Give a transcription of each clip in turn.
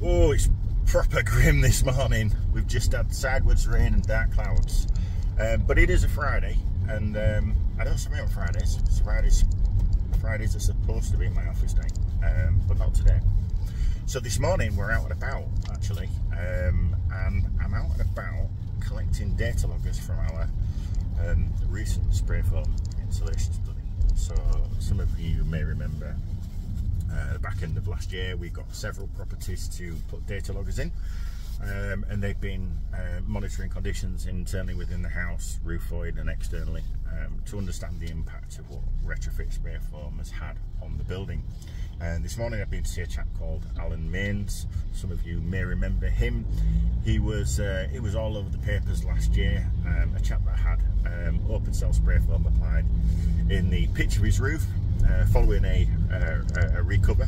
Oh, it's proper grim this morning. We've just had sideways rain and dark clouds. But it is a Friday, and I don't submit on Fridays. Fridays are supposed to be my office day, but not today. So this morning we're out and about, actually, and I'm out and about collecting data loggers from our recent Sprayfoam insulation study. So some of you may remember the back end of last year we got several properties to put data loggers in, and they've been monitoring conditions internally within the house, roof void and externally, to understand the impact of what retrofit Sprayfoam has had on the building. And this morning I've been to see a chap called Alan Mains. Some of you may remember him. He was all over the papers last year. A chap that had open cell Sprayfoam applied in the pitch of his roof, following a recover.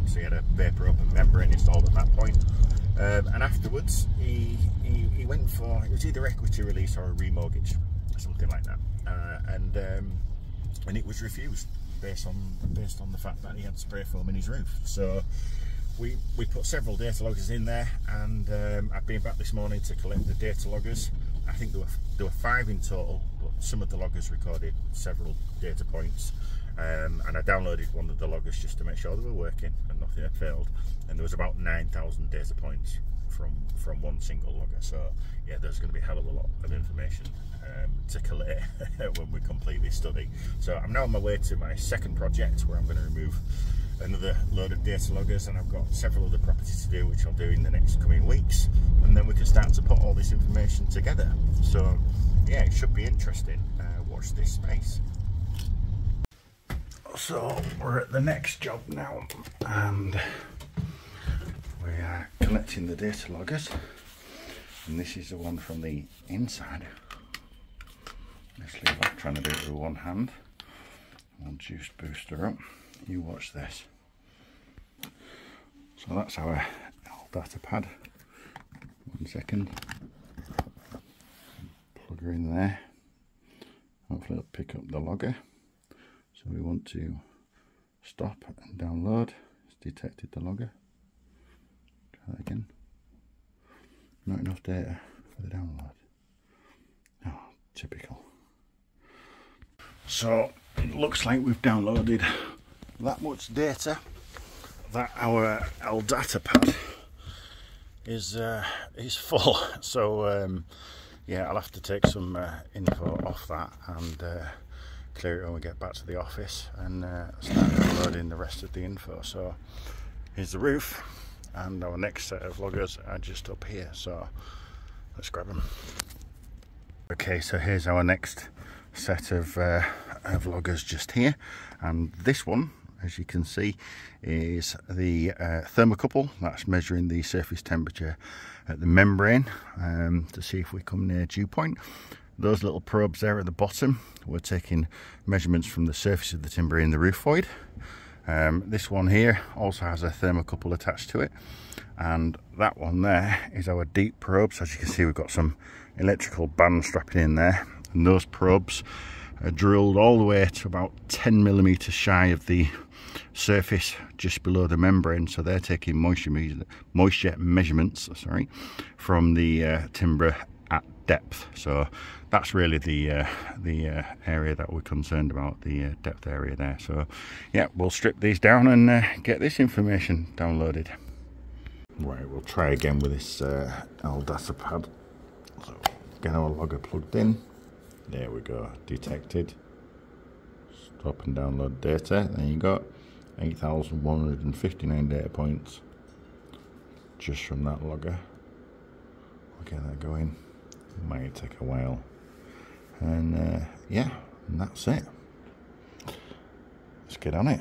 So he had a vapor open membrane installed at that point. And afterwards he went for, it was either equity release or a remortgage, something like that, and it was refused based on the fact that he had Sprayfoam in his roof. So we put several data loggers in there, and I've been back this morning to collect the data loggers. I think there were 5 in total, but some of the loggers recorded several data points, and I downloaded one of the loggers just to make sure they were working and nothing had failed, and there was about 9,000 data points from one single logger. So yeah, there's going to be a hell of a lot of information to collate when we complete this study. So I'm now on my way to my second project, where I'm going to remove another load of data loggers, and I've got several other properties to do, which I'll do in the next coming weeks, and then we can start to put all this information together. So yeah, it should be interesting. Watch this space. So we're at the next job now, and we are collecting the data loggers, and this is the one from the inside. Let's leave off trying to do it with one hand. I'll juice booster up. You watch this. So that's our data pad. 1 second. Plug her in there. Hopefully it'll pick up the logger. So we want to stop and download. It's detected the logger. Try that again. Not enough data for the download. Oh, typical. So it looks like we've downloaded that much data that our data pad is full. So yeah, I'll have to take some info off that and clear it when we get back to the office, and start downloading the rest of the info. So here's the roof, and our next set of loggers are just up here, so let's grab them. Okay, so here's our next set of loggers just here, and this one, as you can see, is the thermocouple that's measuring the surface temperature at the membrane to see if we come near dew point. Those little probes there at the bottom, we're taking measurements from the surface of the timber in the roof void. This one here also has a thermocouple attached to it, and that one there is our deep probes. As you can see, we've got some electrical band strapping in there, and those probes are drilled all the way to about 10 millimeters shy of the surface just below the membrane. So they're taking moisture measurements, from the timber at depth. So that's really the area that we're concerned about, the depth area there. So yeah, we'll strip these down and get this information downloaded. Right, we'll try again with this data pad. So get our logger plugged in. There we go, detected. Stop and download data. There you go, 8,159 data points just from that logger. We'll get that going. It might take a while, and yeah, and that's it. Let's get on it.